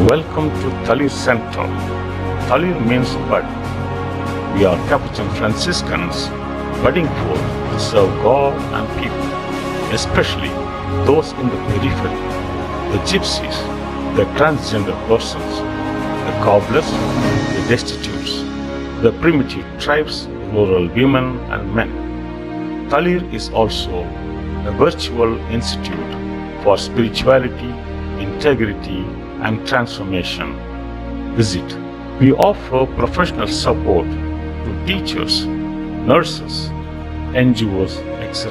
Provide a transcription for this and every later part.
Welcome to Talir Center. Talir means bud. We are Capuchin Franciscans budding forth to serve God and people, especially those in the periphery, the gypsies, the transgender persons, the cobblers, the destitutes, the primitive tribes, rural women and men. Talir is also a virtual institute for spirituality, integrity, and transformation. Visit. We offer professional support to teachers, nurses, NGOs, etc.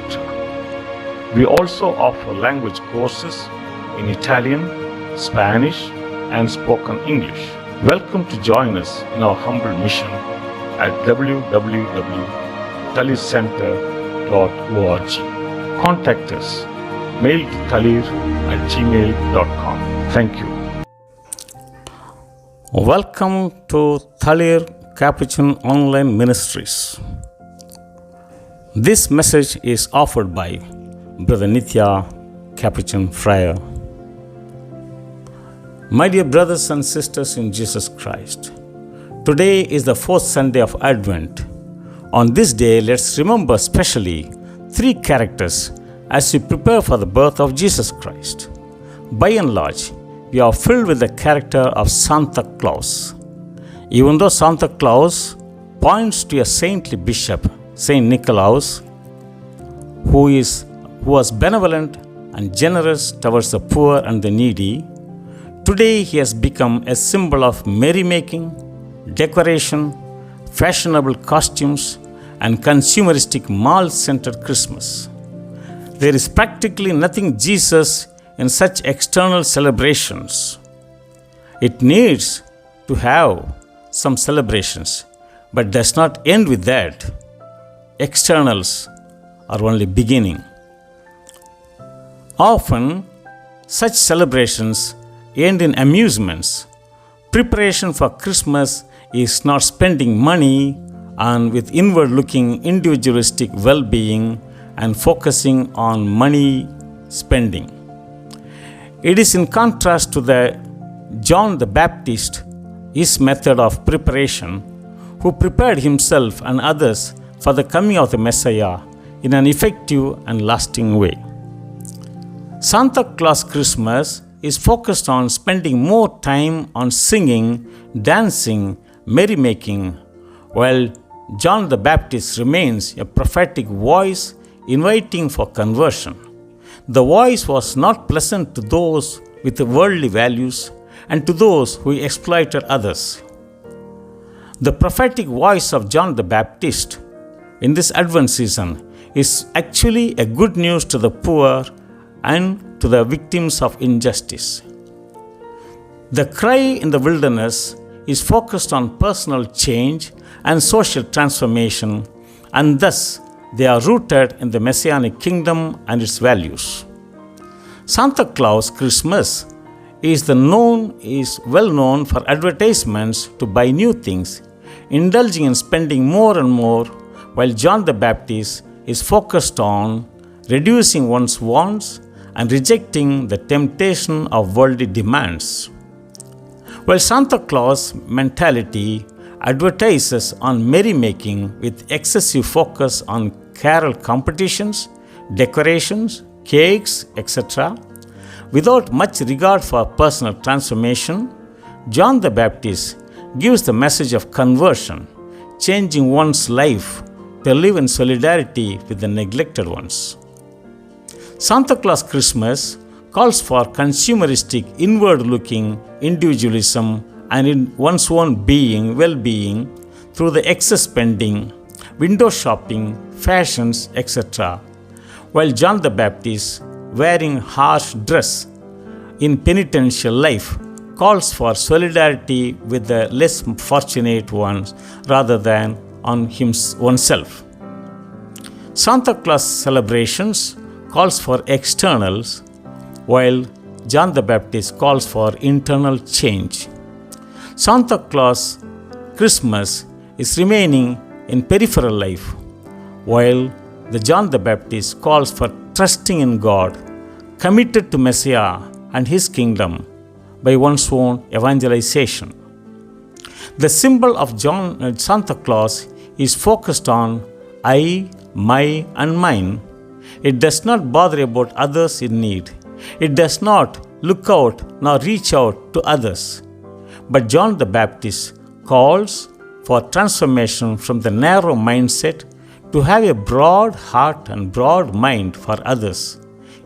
We also offer language courses in Italian, Spanish, and spoken English. Welcome to join us in our humble mission at www.talircenter.org. Contact us. Mail to talir@gmail.com. Thank you. Welcome to Talir Capuchin Online Ministries. This message is offered by Brother Nithya, Capuchin Friar. My dear brothers and sisters in Jesus Christ, today is the fourth Sunday of Advent. On this day, let's remember specially three characters as we prepare for the birth of Jesus Christ. By and large, we are filled with the character of Santa Claus. Even though Santa Claus points to a saintly bishop, Saint Nicholas, who was benevolent and generous towards the poor and the needy, today he has become a symbol of merrymaking, decoration, fashionable costumes, and consumeristic mall-centered Christmas. There is practically nothing Jesus in such external celebrations. It needs to have some celebrations, but does not end with that. Externals are only beginning. Often, such celebrations end in amusements. Preparation for Christmas is not spending money and with inward-looking individualistic well-being and focusing on money spending. It is in contrast to the John the Baptist, his method of preparation, who prepared himself and others for the coming of the Messiah in an effective and lasting way. Santa Claus Christmas is focused on spending more time on singing, dancing, merrymaking, while John the Baptist remains a prophetic voice inviting for conversion. The voice was not pleasant to those with worldly values and to those who exploited others. The prophetic voice of John the Baptist in this Advent season is actually a good news to the poor and to the victims of injustice. The cry in the wilderness is focused on personal change and social transformation, and thus they are rooted in the Messianic kingdom and its values. Santa Claus Christmas is well known for advertisements to buy new things, indulging in spending more and more, while John the Baptist is focused on reducing one's wants and rejecting the temptation of worldly demands. While Santa Claus mentality advertises on merrymaking with excessive focus on carol competitions, decorations, cakes, etc., without much regard for personal transformation, John the Baptist gives the message of conversion, changing one's life to live in solidarity with the neglected ones. Santa Claus Christmas calls for consumeristic, inward-looking individualism and in one's own well-being through the excess spending, window shopping, fashions, etc., while John the Baptist, wearing harsh dress in penitential life, calls for solidarity with the less fortunate ones rather than on oneself. Santa Claus celebrations calls for externals, while John the Baptist calls for internal change. Santa Claus Christmas is remaining in peripheral life, while the John the Baptist calls for trusting in God, committed to Messiah and His kingdom, by one's own evangelization. The symbol of Santa Claus is focused on I, my, and mine. It does not bother about others in need. It does not look out nor reach out to others. But John the Baptist calls for transformation from the narrow mindset to have a broad heart and broad mind for others,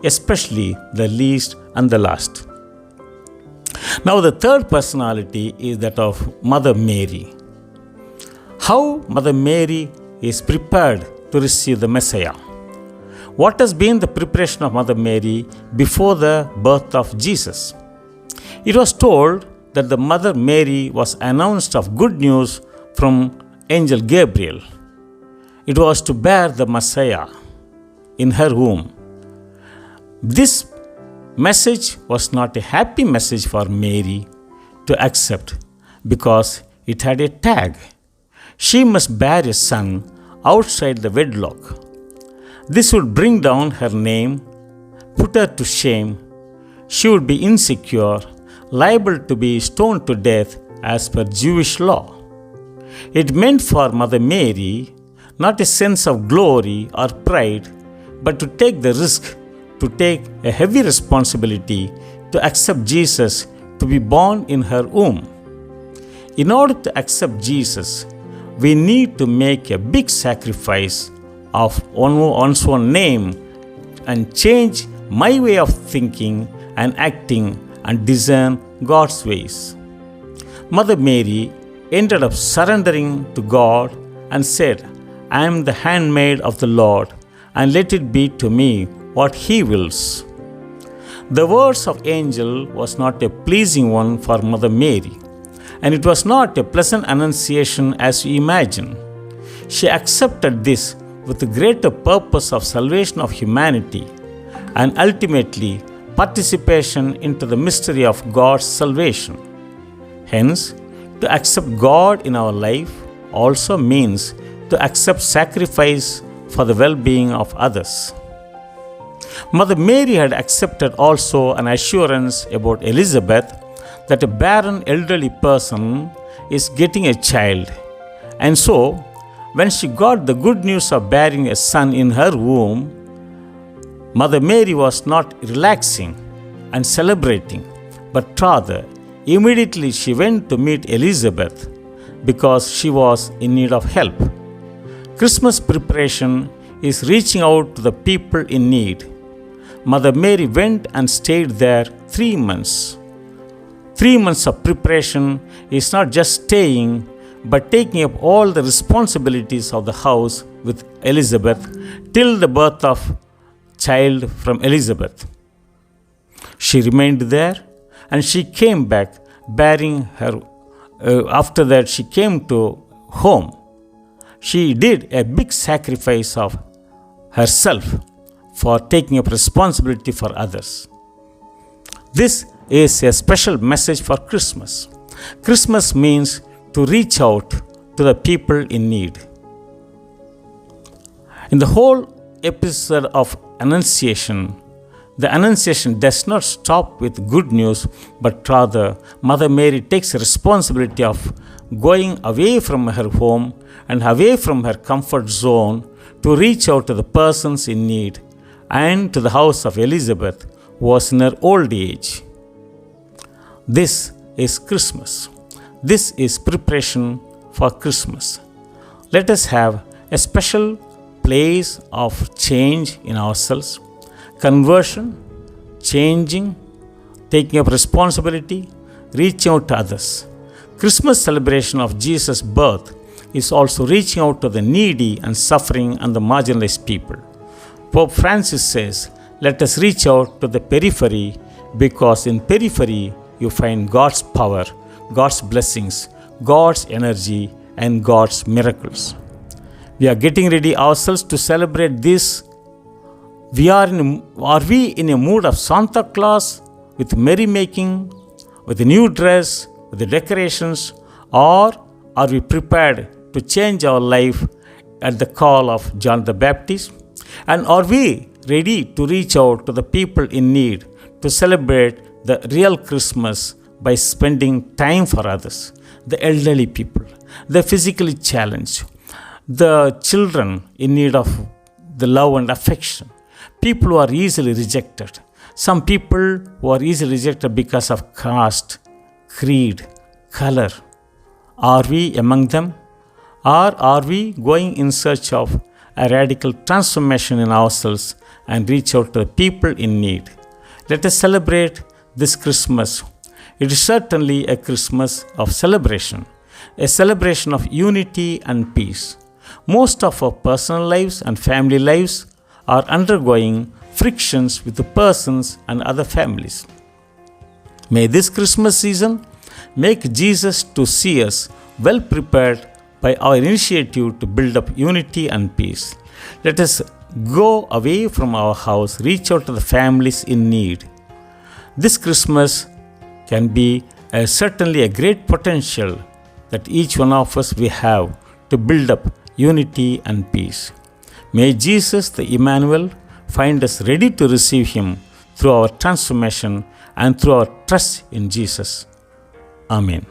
especially the least and the last. Now, the third personality is that of Mother Mary. How Mother Mary is prepared to receive the Messiah. What has been the preparation of Mother Mary before the birth of Jesus? It was told that the Mother Mary was announced of good news from Angel Gabriel. It was to bear the Messiah in her womb. This message was not a happy message for Mary to accept because it had a tag. She must bear a son outside the wedlock. This would bring down her name, put her to shame. She would be insecure, liable to be stoned to death as per Jewish law. It meant for Mother Mary not a sense of glory or pride, but to take the risk, to take a heavy responsibility to accept Jesus to be born in her womb. In order to accept Jesus, we need to make a big sacrifice of one's own name and change my way of thinking and acting and discern God's ways. Mother Mary ended up surrendering to God and said, I am the handmaid of the Lord, and let it be to me what He wills. The words of angel was not a pleasing one for Mother Mary, and it was not a pleasant annunciation as you imagine. She accepted this with the greater purpose of salvation of humanity and ultimately participation into the mystery of God's salvation. Hence, to accept God in our life also means to accept sacrifice for the well-being of others. Mother Mary had accepted also an assurance about Elizabeth that a barren elderly person is getting a child, and so when she got the good news of bearing a son in her womb, Mother Mary was not relaxing and celebrating, but rather immediately she went to meet Elizabeth because she was in need of help. Christmas preparation is reaching out to the people in need. Mother Mary went and stayed there 3 months. 3 months of preparation is not just staying, but taking up all the responsibilities of the house with Elizabeth till the birth of child from Elizabeth. She remained there and she came back bearing her. After that, she came to home. She did a big sacrifice of herself for taking up responsibility for others. This is a special message for Christmas. Christmas means to reach out to the people in need. In the whole episode of Annunciation, the Annunciation does not stop with good news, but rather Mother Mary takes responsibility of going away from her home and away from her comfort zone to reach out to the persons in need and to the house of Elizabeth, who was in her old age. This is Christmas. This is preparation for Christmas. Let us have a special place of change in ourselves, conversion, changing, taking up responsibility, reaching out to others. Christmas celebration of Jesus' birth is also reaching out to the needy and suffering and the marginalized people. Pope Francis says, let us reach out to the periphery, because in periphery you find God's power, God's blessings, God's energy, and God's miracles. We are getting ready ourselves to celebrate this. Are we in a mood of Santa Claus with merrymaking, with a new dress, with the decorations, or are we prepared to change our life at the call of John the Baptist? And are we ready to reach out to the people in need to celebrate the real Christmas by spending time for others, the elderly people, the physically challenged, the children in need of the love and affection, people who are easily rejected. Some people who are easily rejected because of caste, creed, color. Are we among them? Or are we going in search of a radical transformation in ourselves and reach out to the people in need? Let us celebrate this Christmas. It is certainly a Christmas of celebration, a celebration of unity and peace. Most of our personal lives and family lives are undergoing frictions with the persons and other families. May this Christmas season make Jesus to see us well prepared by our initiative to build up unity and peace. Let us go away from our house, reach out to the families in need. This Christmas can be certainly a great potential that each one of us we have to build up unity and peace. May Jesus, the Emmanuel, find us ready to receive Him through our transformation and through our trust in Jesus. Amen.